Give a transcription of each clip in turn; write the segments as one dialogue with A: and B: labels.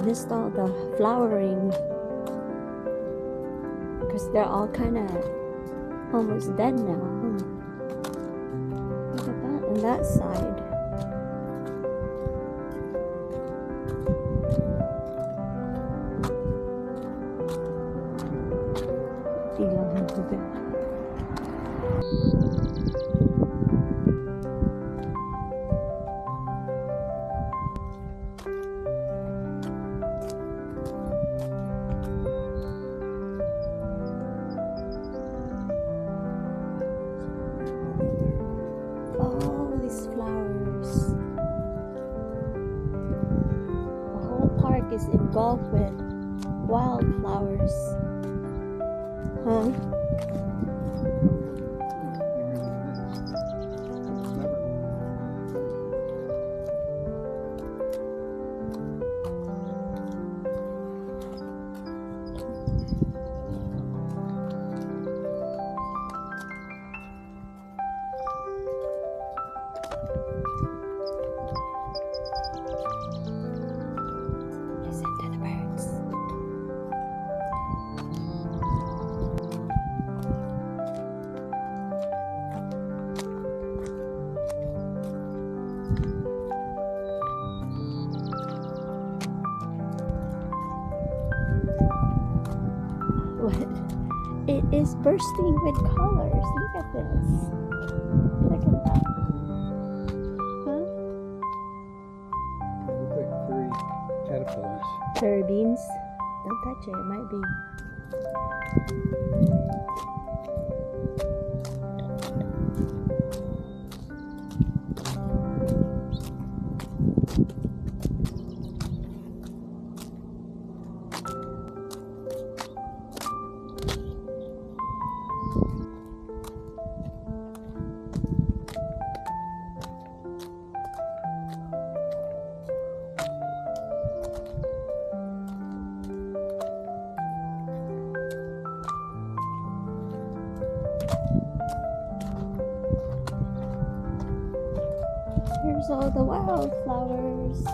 A: missed all the flowering because they're all kind of almost dead now. Look at that on that side. Oh, these flowers. The whole park is engulfed with wildflowers. Huh? Listen to the birds. What? It is bursting with colors. Look at this. Look at that. Huh?
B: Look like 3 caterpillars.
A: Soybeans. Don't touch it. It might be. Here's all the wildflowers.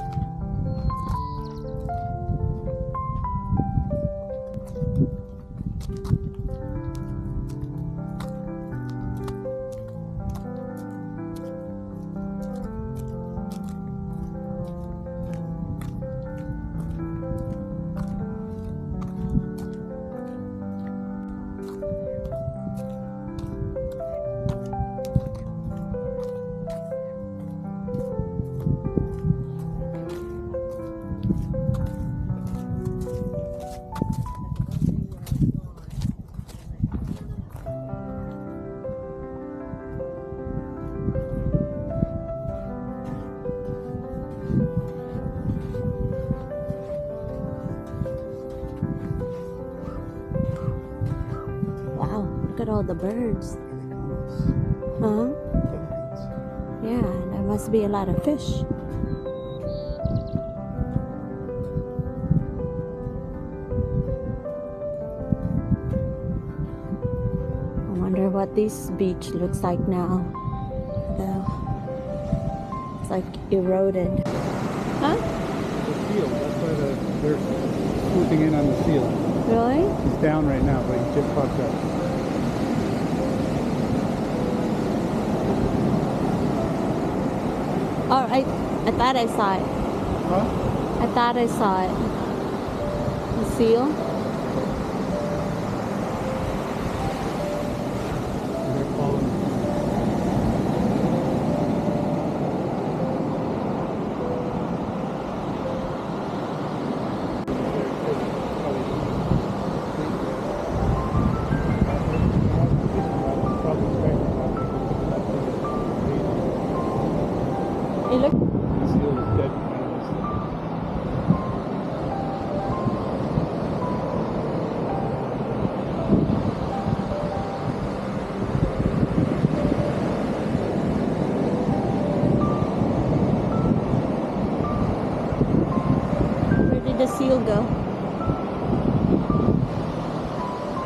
A: Wow, look at all the birds. Huh? Yeah, there must be a lot of fish. I wonder what this beach looks like now. It's like eroded. Huh?
B: The seal, that's why they're swooping in on the seal.
A: Really?
B: He's down right now, but he just popped up.
A: Oh, I thought I saw it.
B: Huh?
A: I thought I saw it. The seal?
B: They're falling.
A: Hey, look.
B: The seal is dead behind us.
A: Where did the seal go?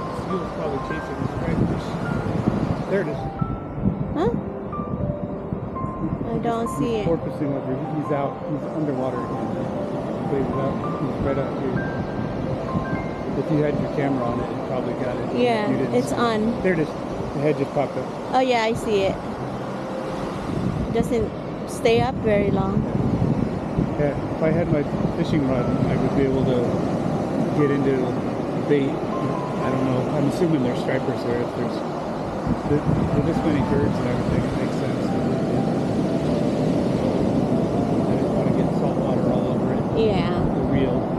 B: The seal is probably chasing the stripers. There it is.
A: Huh? I don't see it.
B: He's porpoising over. He's out. He's underwater again. played it out. He's right out here. If you had your camera on it, you probably got it.
A: Yeah,
B: You didn't
A: it's
B: see it.
A: on.
B: There it is. The head just popped up.
A: Oh yeah, I see it. Doesn't stay up very long.
B: Yeah, if I had my fishing rod, I would be able to get into bait. I don't know. I'm assuming there's stripers there. If there's this many birds and everything, it makes sense. I didn't want to get salt water all over it.
A: Yeah.
B: The reel.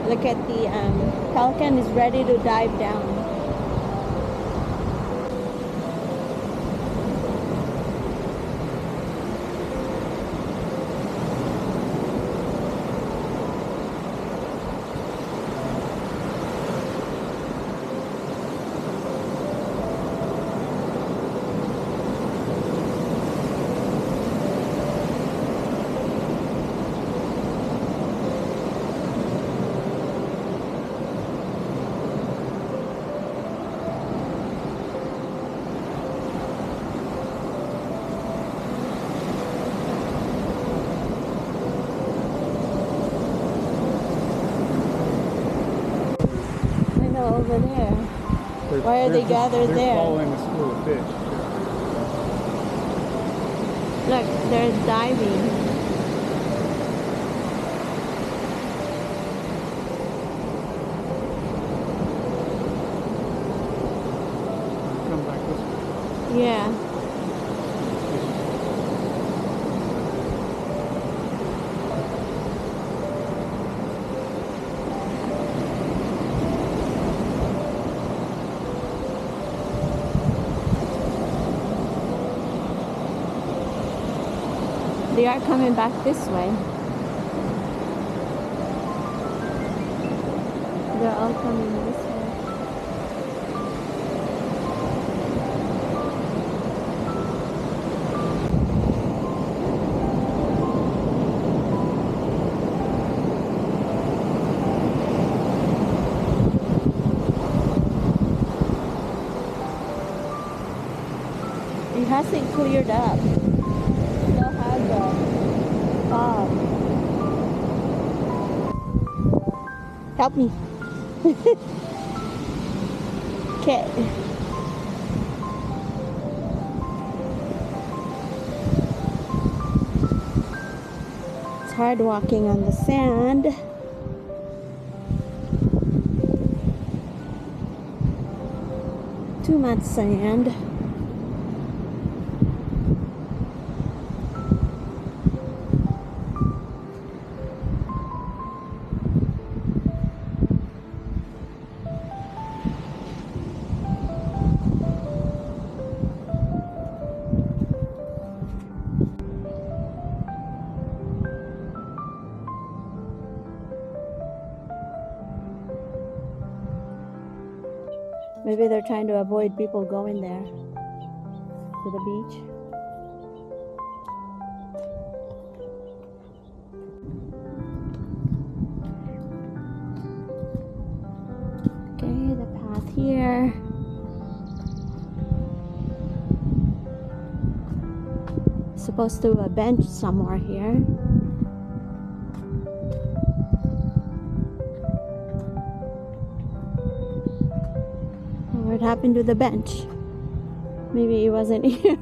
A: Look at the pelican is ready to dive down. Over there. Why are they gathered
B: they're
A: there?
B: Following a school of fish.
A: Look, they're diving.
B: Come back this way.
A: Yeah. They are coming back this way. They're all coming this way. It hasn't cleared up. Still have the fog. Help me. Okay. It's hard walking on the sand. Too much sand. Maybe they're trying to avoid people going there to the beach. Okay, the path here. Supposed to a bench somewhere here. What happened to the bench? Maybe it wasn't here.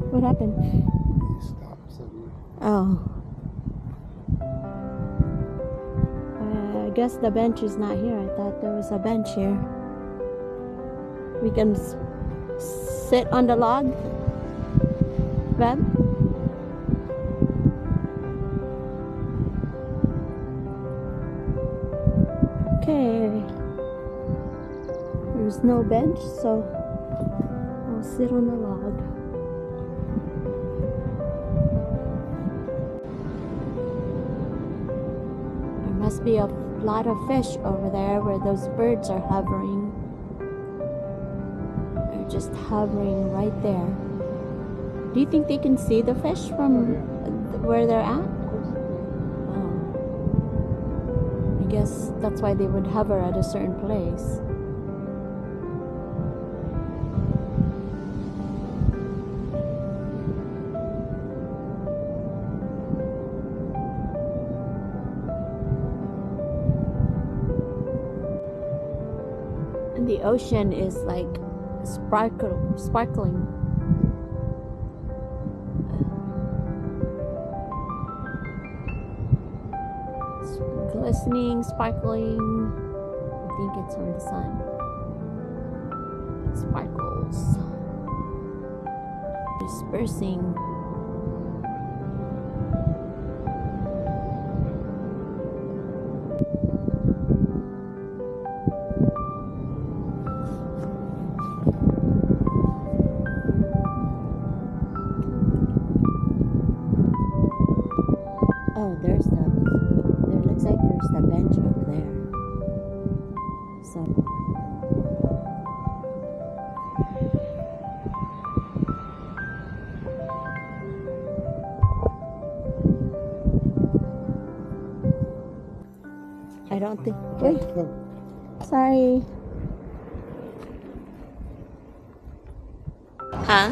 A: What happened?
B: He stopped suddenly.
A: Oh. I guess the bench is not here. I thought there was a bench here. We can sit on the log. Beb? Okay. There's no bench, so I'll sit on the log. Must be a lot of fish over there where those birds are hovering. They're just hovering right there. Do you think they can see the fish from where they're at? Oh. I guess that's why they would hover at a certain place. And the ocean is like sparkling. Glistening, sparkling. I think it's from the sun. It sparkles. Dispersing. Oh, there looks like there's the bench over there. So I don't think. Wait, sorry. Huh?